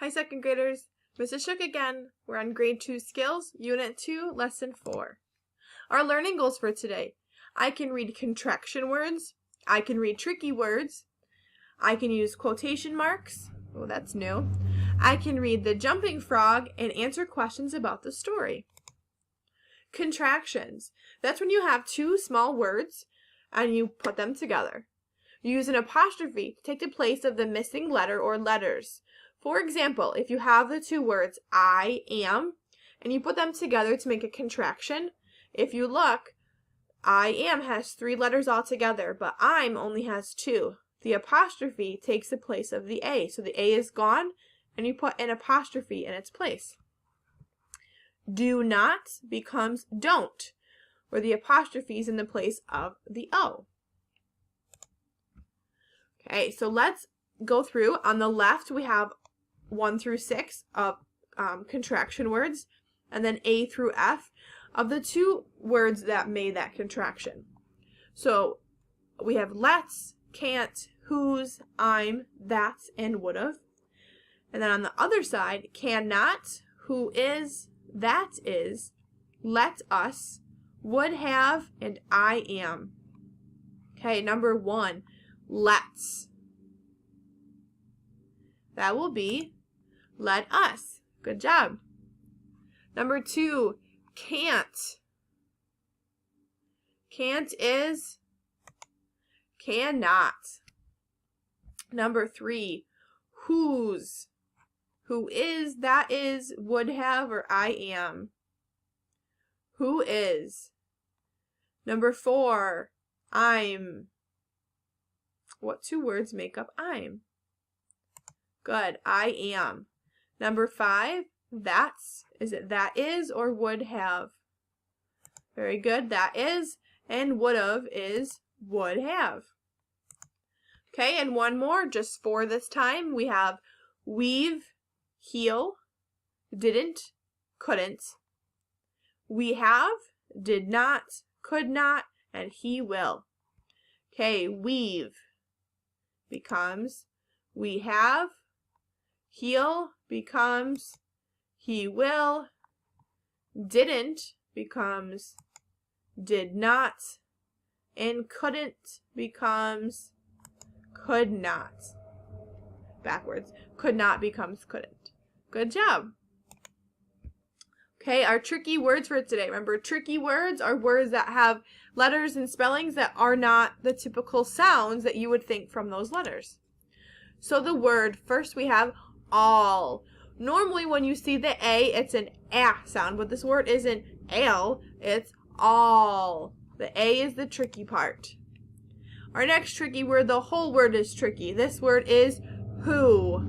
Hi, second graders. Mrs. Shook again. We're on Grade 2 Skills, Unit 2, Lesson 4. Our learning goals for today. I can read contraction words. I can read tricky words. I can use quotation marks. Oh, that's new. I can read the jumping frog and answer questions about the story. Contractions. That's when you have two small words and you put them together. You use an apostrophe to take the place of the missing letter or letters. For example, if you have the two words I am and you put them together to make a contraction, if you look, I am has 3 letters altogether, but I'm only has 2. The apostrophe takes the place of the A. So the A is gone and you put an apostrophe in its place. Do not becomes don't, where the apostrophe is in the place of the O. Okay, so let's go through. On the left, we have 1 through 6 of contraction words, and then A through F of the 2 words that made that contraction. So we have let's, can't, whose, I'm, that's, and would've. And then on the other side, cannot, who is, that is, let us, would have, and I am. Okay, number 1, let's. That will be let us. Good job. Number 2, can't. Can't is cannot. Number 3, whose. Who is, that is, would have, or I am. Who is. Number 4, I'm. What 2 words make up I'm? Good, I am. Number 5, that's. Is it that is or would have? Very good, that is. And would've is would have. Okay, and one more, just 4 this time. We have we've, he'll, didn't, couldn't. We have, did not, could not, and he will. Okay, we've becomes we have. He'll becomes he will. Didn't becomes did not. And couldn't becomes could not. Backwards. Could not becomes couldn't. Good job. Okay, our tricky words for today. Remember, tricky words are words that have letters and spellings that are not the typical sounds that you would think from those letters. So the word, first we have all. Normally when you see the A, it's an A sound, but this word isn't L, it's all. The A is the tricky part. Our next tricky word, the whole word is tricky. This word is who.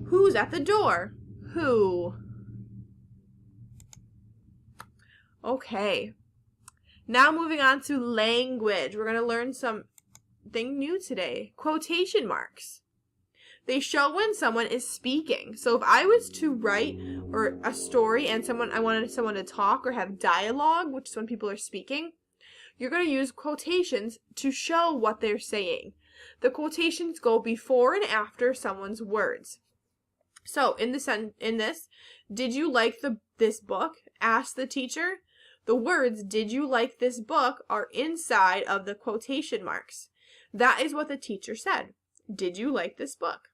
Who's at the door? Who. Okay. Now moving on to language. We're going to learn something new today. Quotation marks. They show when someone is speaking. So if I was to write or a story and I wanted someone to talk or have dialogue, which is when people are speaking, you're going to use quotations to show what they're saying. The quotations go before and after someone's words. So in this, did you like this book? Asked the teacher. The words, did you like this book, are inside of the quotation marks. That is what the teacher said. Did you like this book?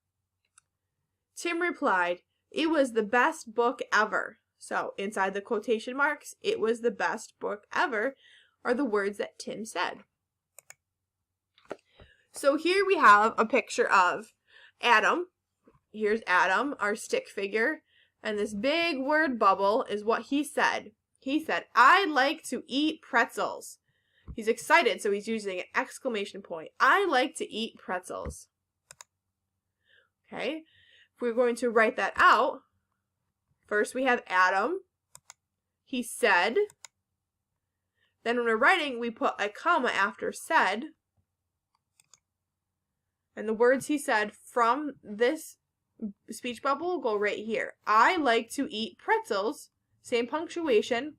Tim replied, it was the best book ever. So inside the quotation marks, it was the best book ever, are the words that Tim said. So here we have a picture of Adam. Here's Adam, our stick figure, and this big word bubble is what he said. He said, I like to eat pretzels. He's excited, so he's using an exclamation point. I like to eat pretzels. Okay, if we're going to write that out, first we have Adam. He said. Then when we're writing, we put a comma after said. And the words he said from this speech bubble go right here. I like to eat pretzels. Same punctuation.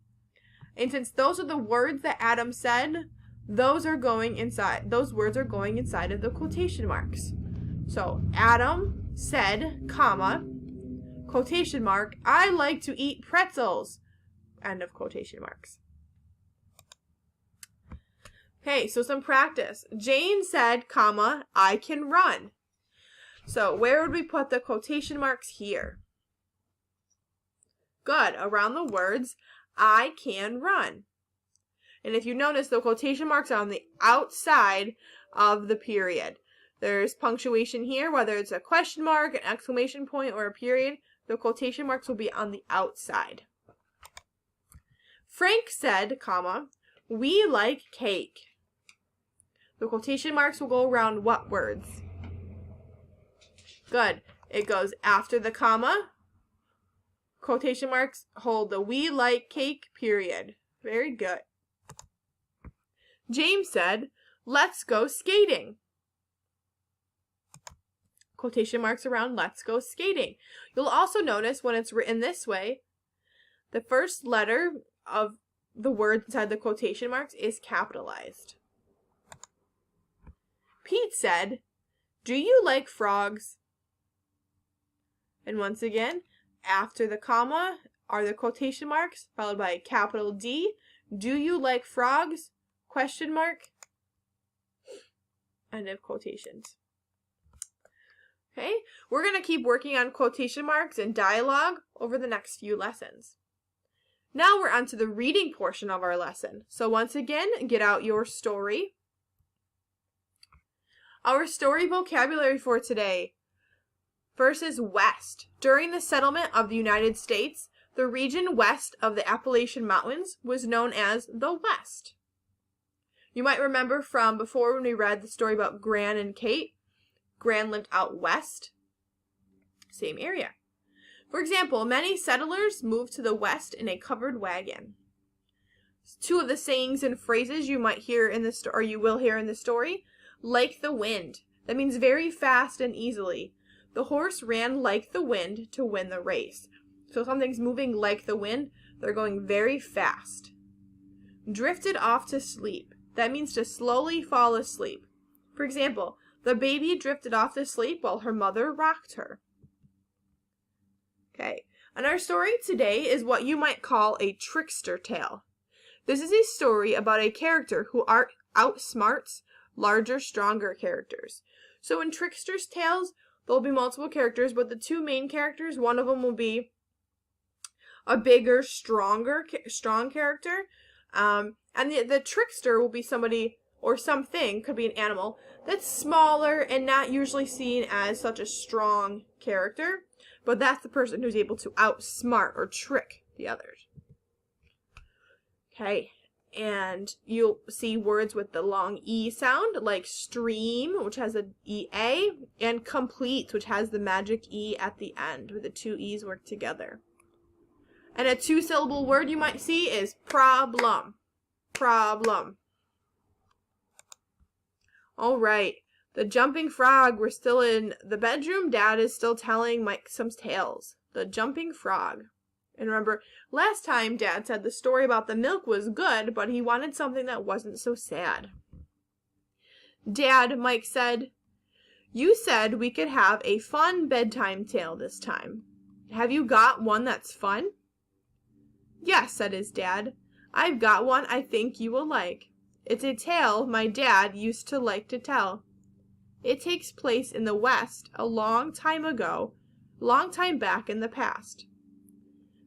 And since those are the words that Adam said, those words are going inside of the quotation marks. So Adam said, comma, quotation mark, I like to eat pretzels, end of quotation marks. Okay, so some practice. Jane said, comma, I can run. So where would we put the quotation marks here? Good, around the words, I can run. And if you notice, the quotation marks are on the outside of the period. There's punctuation here, whether it's a question mark, an exclamation point, or a period. The quotation marks will be on the outside. Frank said, comma, we like cake. The quotation marks will go around what words? Good. It goes after the comma. Quotation marks hold the we like cake period. Very good. James said, let's go skating. Quotation marks around let's go skating. You'll also notice when it's written this way, the first letter of the word inside the quotation marks is capitalized. Pete said, do you like frogs? And once again, after the comma are the quotation marks, followed by a capital D. Do you like frogs? Question mark. End of quotations. Okay, we're going to keep working on quotation marks and dialogue over the next few lessons. Now we're on to the reading portion of our lesson. So once again, get out your story. Our story vocabulary for today. First is west. During the settlement of the United States, the region west of the Appalachian Mountains was known as the West. You might remember from before when we read the story about Gran and Kate. Gran lived out west, same area. For example, many settlers moved to the west in a covered wagon. Two of the sayings and phrases you might hear in the or you will hear in the story, like the wind. That means very fast and easily. The horse ran like the wind to win the race. So something's moving like the wind, they're going very fast. Drifted off to sleep. That means to slowly fall asleep. For example, the baby drifted off to sleep while her mother rocked her. Okay, and our story today is what you might call a trickster tale. This is a story about a character who outsmarts larger, stronger characters. So in trickster's tales, there'll be multiple characters, but the two main characters, one of them will be a bigger, strong character, and the trickster will be somebody or something, could be an animal, that's smaller and not usually seen as such a strong character, but that's the person who's able to outsmart or trick the others. Okay, and you'll see words with the long E sound, like stream, which has an EA, and complete, which has the magic E at the end, where the two E's work together. And a two-syllable word you might see is problem. Problem. All right, the jumping frog. We're still in the bedroom. Dad is still telling Mike some tales. The jumping frog. And remember, last time Dad said the story about the milk was good, but he wanted something that wasn't so sad. Dad, Mike said, you said we could have a fun bedtime tale this time. Have you got one that's fun? Yes, said his dad. I've got one I think you will like. It's a tale my dad used to like to tell. It takes place in the West a long time back in the past.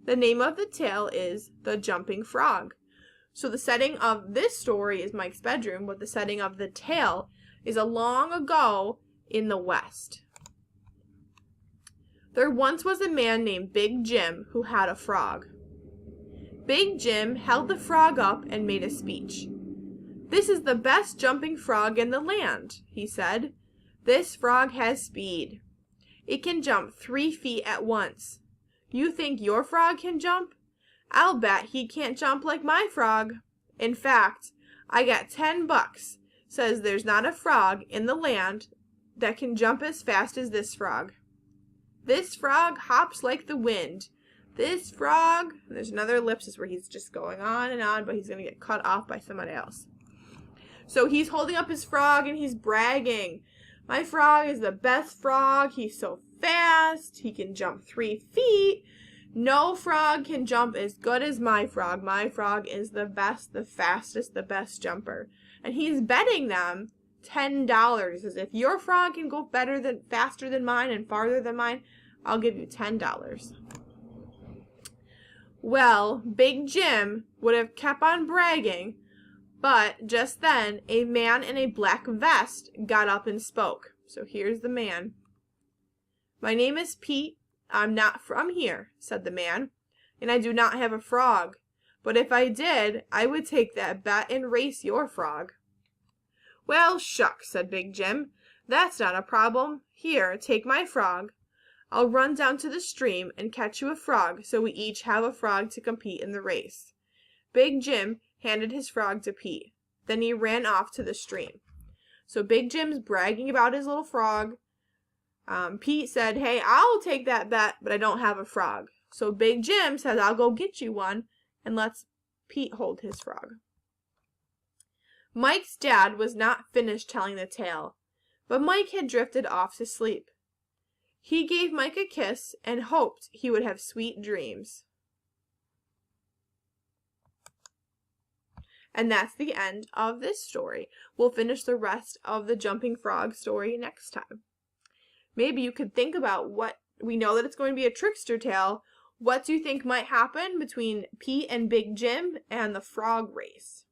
The name of the tale is The Jumping Frog. So the setting of this story is Mike's bedroom, but the setting of the tale is a long ago in the West. There once was a man named Big Jim who had a frog. Big Jim held the frog up and made a speech. This is the best jumping frog in the land, he said. This frog has speed. It can jump 3 feet at once. You think your frog can jump? I'll bet he can't jump like my frog. In fact, I got $10. Says there's not a frog in the land that can jump as fast as this frog. This frog hops like the wind. This frog, and there's another ellipsis where he's just going on and on, but he's going to get cut off by somebody else. So he's holding up his frog and he's bragging. My frog is the best frog. He's so fast. He can jump 3 feet. No frog can jump as good as my frog. My frog is the best, the fastest, the best jumper. And he's betting them $10. As if your frog can go faster than mine and farther than mine, I'll give you $10. Well, Big Jim would have kept on bragging, but just then a man in a black vest got up and spoke. So here's the man. "My name is Pete. I'm not from here," said the man, "and I do not have a frog. But if I did, I would take that bet and race your frog." "Well, shucks," said Big Jim. "That's not a problem. Here, take my frog. I'll run down to the stream and catch you a frog so we each have a frog to compete in the race." Big Jim handed his frog to Pete. Then he ran off to the stream. So Big Jim's bragging about his little frog. Pete said, "Hey, I'll take that bet, but I don't have a frog." So Big Jim says, "I'll go get you one," and lets Pete hold his frog. Mike's dad was not finished telling the tale, but Mike had drifted off to sleep. He gave Mike a kiss and hoped he would have sweet dreams. And that's the end of this story. We'll finish the rest of the jumping frog story next time. Maybe you could think about we know that it's going to be a trickster tale. What do you think might happen between Pete and Big Jim and the frog race?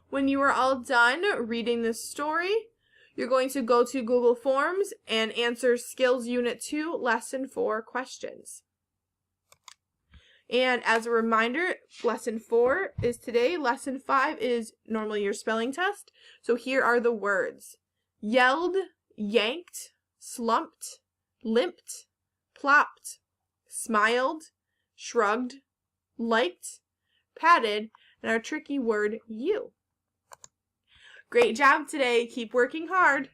When you are all done reading this story, you're going to go to Google Forms and answer Skills Unit 2, Lesson 4 questions. And as a reminder, Lesson 4 is today. Lesson 5 is normally your spelling test. So here are the words: yelled, yanked, slumped, limped, plopped, smiled, shrugged, liked, patted, and our tricky word, you. Great job today. Keep working hard.